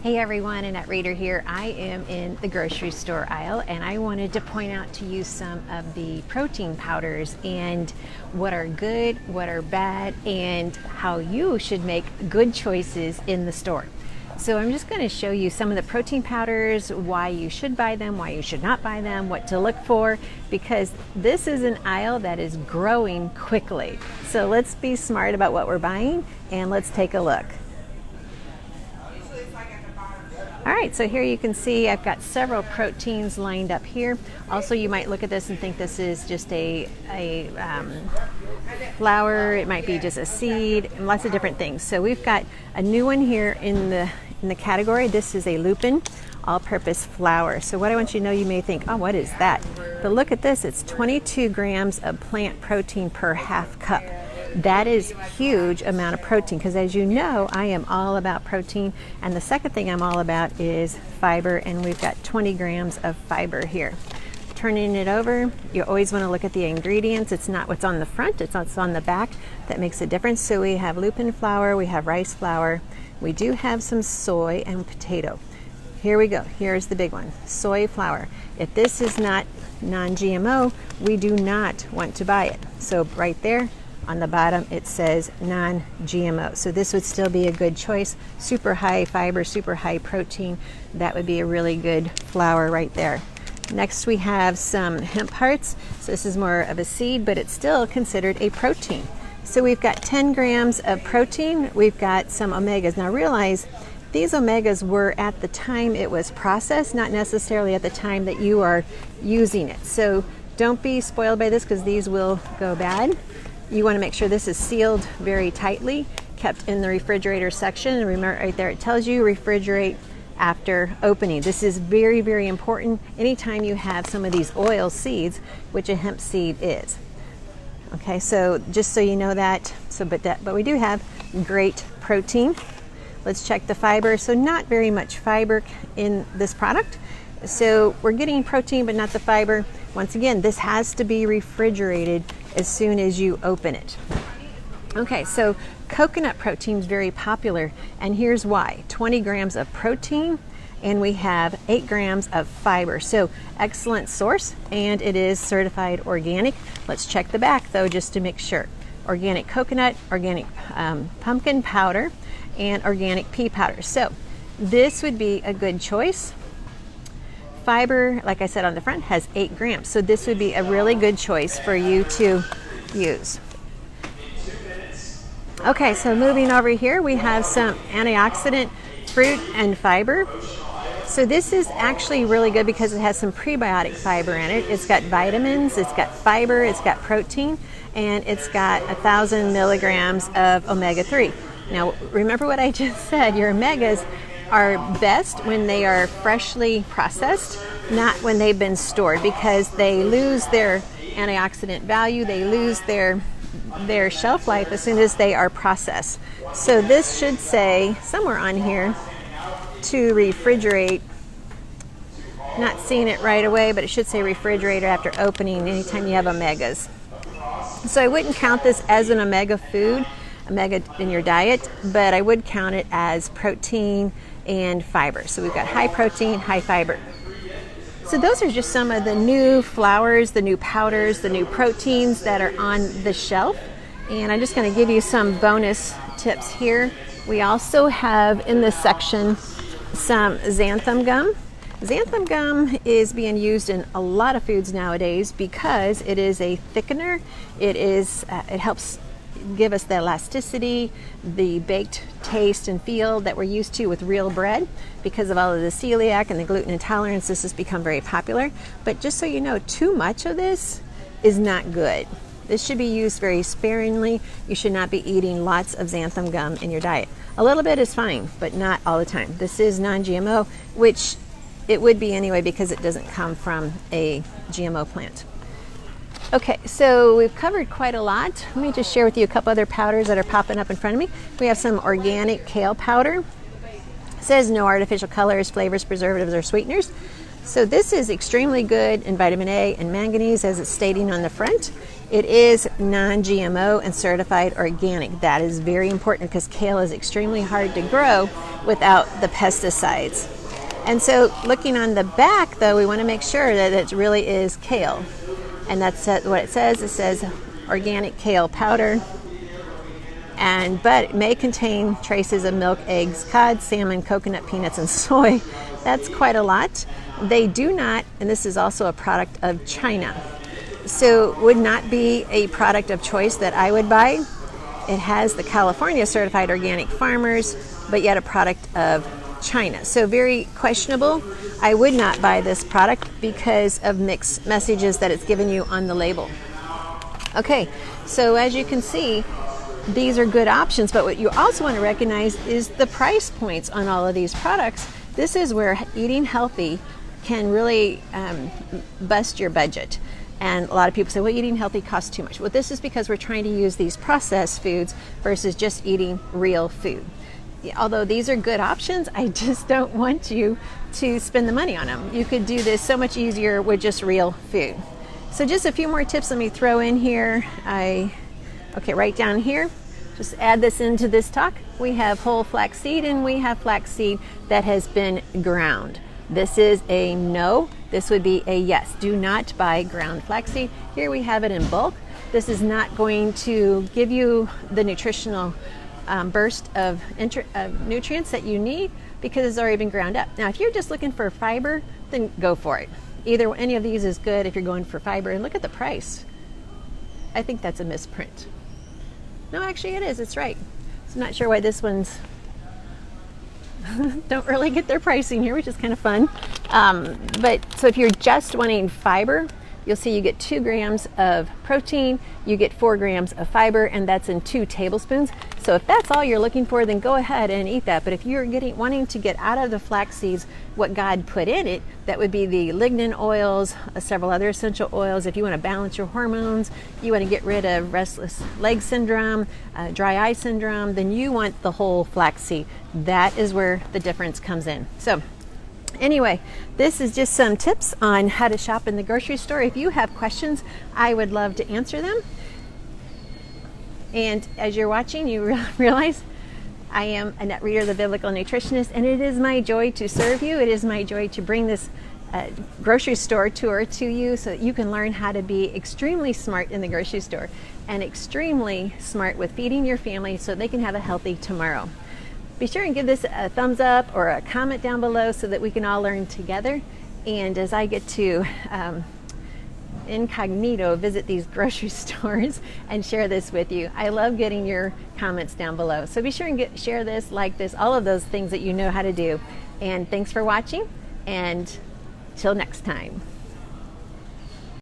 Hey everyone, Annette Rader here. I am in the grocery store aisle and I wanted to point out to you some of the protein powders and what are good, what are bad, and how you should make good choices in the store. So I'm just going to show you some of the protein powders, why you should buy them, why you should not buy them, what to look for, because this is an aisle that is growing quickly. So let's be smart about what we're buying and let's take a look. All right, so here you can see I've got several proteins lined up here. Also, you might look at this and think this is just a flour. It might be just a seed, and lots of different things. So we've got a new one here in the category. This is a lupin all-purpose flour. So what I want you to know, you may think, oh, what is that? But look at this. It's 22 grams of plant protein per half cup. That is a huge amount of protein because, as you know, I am all about protein. And the second thing I'm all about is fiber, and we've got 20 grams of fiber here. Turning it over, you always want to look at the ingredients. It's not what's on the front, it's what's on the back that makes a difference. So we have lupin flour, we have rice flour, we do have some soy and potato. Here we go. Here's the big one, soy flour. If this is not non-GMO, we do not want to buy it. So right there, on the bottom it says non-GMO. So this would still be a good choice. Super high fiber, super high protein. That would be a really good flour right there. Next we have some hemp hearts. So this is more of a seed, but it's still considered a protein. So we've got 10 grams of protein. We've got some omegas. Now realize these omegas were at the time it was processed, not necessarily at the time that you are using it. So don't be spoiled by this because these will go bad. You want to make sure this is sealed very tightly, kept in the refrigerator section. And remember right there, it tells you refrigerate after opening. This is very, very important anytime you have some of these oil seeds, which a hemp seed is. Okay, so just so you know that, but we do have great protein. Let's check the fiber. So not very much fiber in this product. So we're getting protein, but not the fiber. Once again, this has to be refrigerated as soon as you open it. Okay, so coconut protein is very popular, and here's why. 20 grams of protein, and we have 8 grams of fiber. So excellent source, and it is certified organic. Let's check the back though, just to make sure. Organic coconut, organic pumpkin powder, and organic pea powder. So this would be a good choice. Fiber, like I said on the front, has 8 grams. So this would be a really good choice for you to use. Okay, so moving over here, we have some antioxidant fruit and fiber. So this is actually really good because it has some prebiotic fiber in it. It's got vitamins, it's got fiber, it's got protein, and it's got 1,000 milligrams of omega-3. Now, remember what I just said, your omegas are best when they are freshly processed, not when they've been stored, because they lose their antioxidant value, they lose their shelf life as soon as they are processed. So this should say somewhere on here to refrigerate. Not seeing it right away, but it should say refrigerator after opening anytime you have omegas. So I wouldn't count this as an omega food, omega in your diet, but I would count it as protein and fiber. So we've got high protein, high fiber. So those are just some of the new flours, the new powders, the new proteins that are on the shelf. And I'm just going to give you some bonus tips here. We also have in this section some xanthan gum. Xanthan gum is being used in a lot of foods nowadays because it is a thickener. It helps give us the elasticity, the baked taste and feel that we're used to with real bread. Because of all of the celiac and the gluten intolerance, this has become very popular. But just so you know, too much of this is not good. This should be used very sparingly. You should not be eating lots of xanthan gum in your diet. A little bit is fine, but not all the time. This is non-GMO, which it would be anyway because it doesn't come from a GMO plant. Okay, so we've covered quite a lot. Let me just share with you a couple other powders that are popping up in front of me. We have some organic kale powder. It says no artificial colors, flavors, preservatives, or sweeteners. So this is extremely good in vitamin A and manganese, as it's stating on the front. It is non-GMO and certified organic. That is very important because kale is extremely hard to grow without the pesticides. And so looking on the back, though, we want to make sure that it really is kale. And that's what it says. It says organic kale powder. But it may contain traces of milk, eggs, cod, salmon, coconut, peanuts, and soy. That's quite a lot. They do not, and this is also a product of China. So would not be a product of choice that I would buy. It has the California certified organic farmers, but yet a product of China. So very questionable. I would not buy this product because of mixed messages that it's given you on the label. Okay, so as you can see, these are good options, but what you also want to recognize is the price points on all of these products. This is where eating healthy can really bust your budget. And a lot of people say, well, eating healthy costs too much. Well, this is because we're trying to use these processed foods versus just eating real food. Although these are good options, I just don't want you to spend the money on them. You could do this so much easier with just real food. So just a few more tips let me throw in here. Okay, right down here, just add this into this talk. We have whole flaxseed and we have flaxseed that has been ground. This is a no. This would be a yes. Do not buy ground flaxseed. Here we have it in bulk. This is not going to give you the nutritional burst of nutrients that you need because it's already been ground up. Now, if you're just looking for fiber, then go for it. Either any of these is good if you're going for fiber. And look at the price. I think that's a misprint. No, actually it is. It's right. So I'm not sure why this one's don't really get their pricing here, which is kind of fun. But so if you're just wanting fiber, you'll see you get 2 grams of protein, you get 4 grams of fiber, and that's in 2 tablespoons. So if that's all you're looking for, then go ahead and eat that. But if you're wanting to get out of the flax seeds what God put in it, that would be the lignin oils, several other essential oils. If you want to balance your hormones, you want to get rid of restless leg syndrome, dry eye syndrome, then you want the whole flax seed. That is where the difference comes in. So anyway, this is just some tips on how to shop in the grocery store. If you have questions, I would love to answer them. And as you're watching, you realize I am a net reader, the biblical nutritionist, and it is my joy to serve you. It is my joy to bring this grocery store tour to you so that you can learn how to be extremely smart in the grocery store and extremely smart with feeding your family so they can have a healthy tomorrow. Be sure and give this a thumbs up or a comment down below so that we can all learn together. And as I get to incognito visit these grocery stores and share this with you, I love getting your comments down below. So be sure and share this, like this, all of those things that you know how to do. And thanks for watching, and till next time.